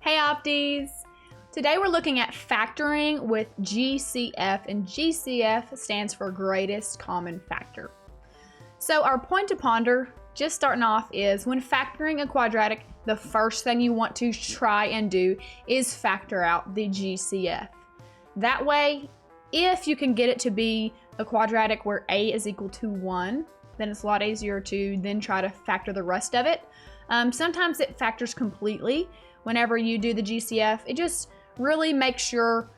Hey Opties! Today we're looking at factoring with GCF, and GCF stands for greatest common factor. So our point to ponder, just starting off, is when factoring a quadratic, the first thing you want to try and do is factor out the GCF. That way, if you can get it to be a quadratic where a is equal to 1, then it's a lot easier to then try to factor the rest of it. Sometimes it factors completely whenever you do the GCF. It just really makes your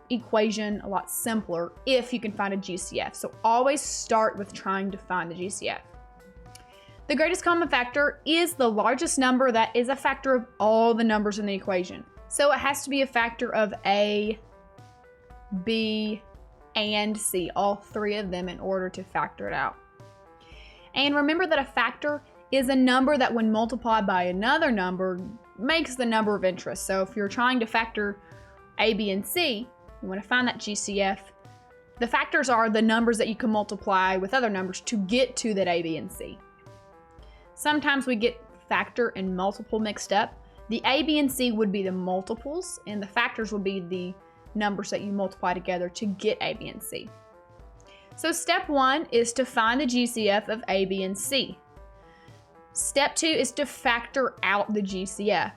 equation a lot simpler if you can find a GCF. So always start with trying to find the GCF. The greatest common factor is the largest number that is a factor of all the numbers in the equation. So it has to be a factor of A, B, and C, all three of them, in order to factor it out. And remember that a factor is a number that when multiplied by another number makes the number of interest. So if you're trying to factor A, B, and C, you want to find that GCF. The factors are the numbers that you can multiply with other numbers to get to that A, B, and C. Sometimes we get factor and multiple mixed up. The A, B, and C would be the multiples, and the factors would be the numbers that you multiply together to get A, B, and C. So step 1 is to find the GCF of A, B, and C. Step 2 is to factor out the GCF.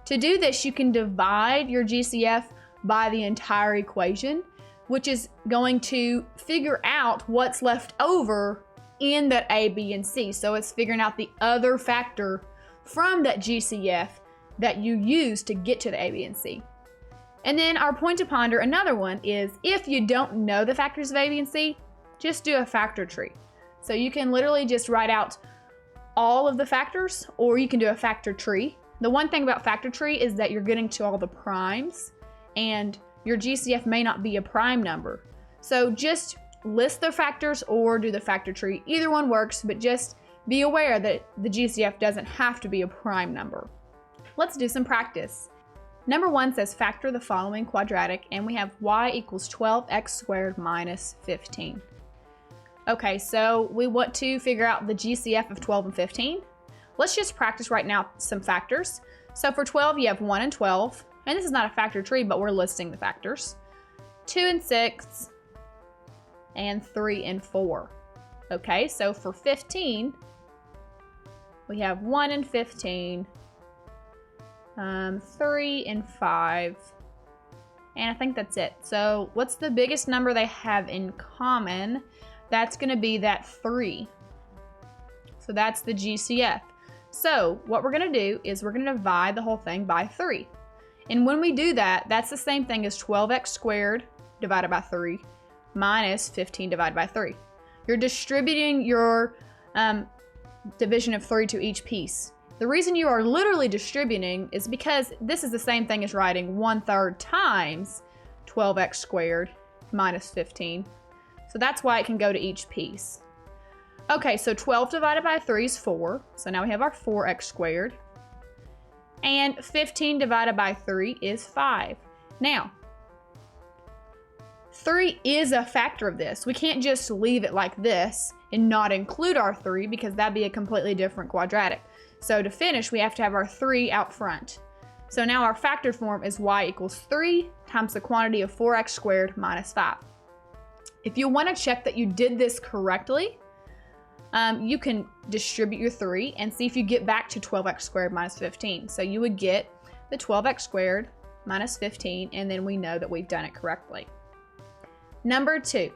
To do this, you can divide your GCF by the entire equation, which is going to figure out what's left over in that A, B, and C. So it's figuring out the other factor from that GCF that you use to get to the A, B, and C. And then our point to ponder, another one, is if you don't know the factors of A, B, and C, just do a factor tree. So you can literally just write out all of the factors, or you can do a factor tree. The one thing about factor tree is that you're getting to all the primes, and your GCF may not be a prime number. So just list the factors or do the factor tree. Either one works, but just be aware that the GCF doesn't have to be a prime number. Let's do some practice. Number 1 says factor the following quadratic, and we have y equals 12x squared minus 15. Okay, so we want to figure out the GCF of 12 and 15. Let's just practice right now some factors. So for 12, you have 1 and 12, and this is not a factor tree, but we're listing the factors. 2 and 6, and 3 and 4. Okay, so for 15, we have 1 and 15, 3 and 5, and I think that's it. So what's the biggest number they have in common? That's going to be that 3. So that's the GCF. So what we're going to do is we're going to divide the whole thing by 3. And when we do that, that's the same thing as 12x squared divided by 3 minus 15 divided by 3. You're distributing your division of 3 to each piece. The reason you are literally distributing is because this is the same thing as writing 1/3 times 12x squared minus 15. So that's why it can go to each piece. Okay, so 12 divided by 3 is 4. So now we have our 4x squared. And 15 divided by 3 is 5. Now, 3 is a factor of this. We can't just leave it like this and not include our 3, because that'd be a completely different quadratic. So to finish, we have to have our 3 out front. So now our factor form is y equals 3 times the quantity of 4x squared minus 5. If you want to check that you did this correctly, you can distribute your 3 and see if you get back to 12x squared minus 15. So you would get the 12x squared minus 15, and then we know that we've done it correctly. Number 2,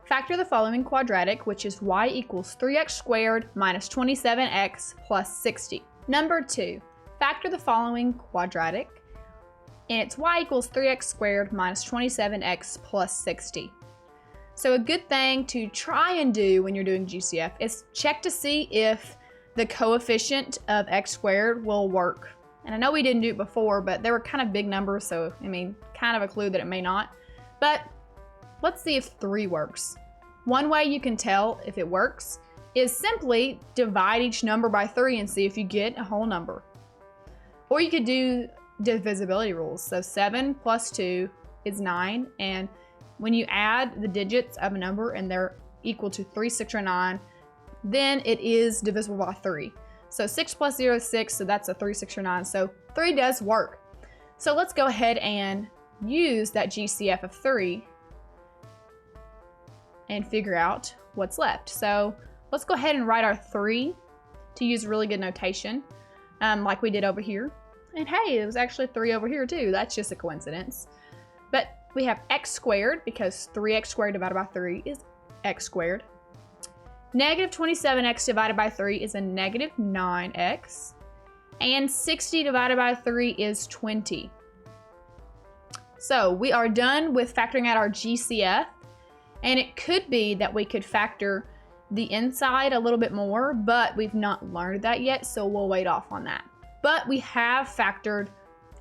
factor the following quadratic, which is y equals 3x squared minus 27x plus 60. Number 2, factor the following quadratic, and it's y equals 3x squared minus 27x plus 60. So a good thing to try and do when you're doing GCF is check to see if the coefficient of x squared will work. And I know we didn't do it before, but they were kind of big numbers, so I mean, kind of a clue that it may not. But let's see if 3 works. One way you can tell if it works is simply divide each number by 3 and see if you get a whole number. Or you could do divisibility rules. So 7 plus 2 is 9, and when you add the digits of a number and they're equal to 3, 6, or 9, then it is divisible by 3. So 6 plus 0 is 6, so that's a 3, 6, or 9. So 3 does work. So let's go ahead and use that GCF of 3 and figure out what's left. So let's go ahead and write our 3 to use really good notation, like we did over here. And hey, it was actually 3 over here too. That's just a coincidence. But we have x squared because 3x squared divided by 3 is x squared. Negative 27x divided by 3 is a negative 9x. And 60 divided by 3 is 20. So we are done with factoring out our GCF. And it could be that we could factor the inside a little bit more, but we've not learned that yet, so we'll wait off on that. But we have factored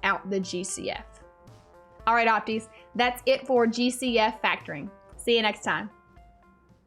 out the GCF. All right, Opties, that's it for GCF factoring. See you next time.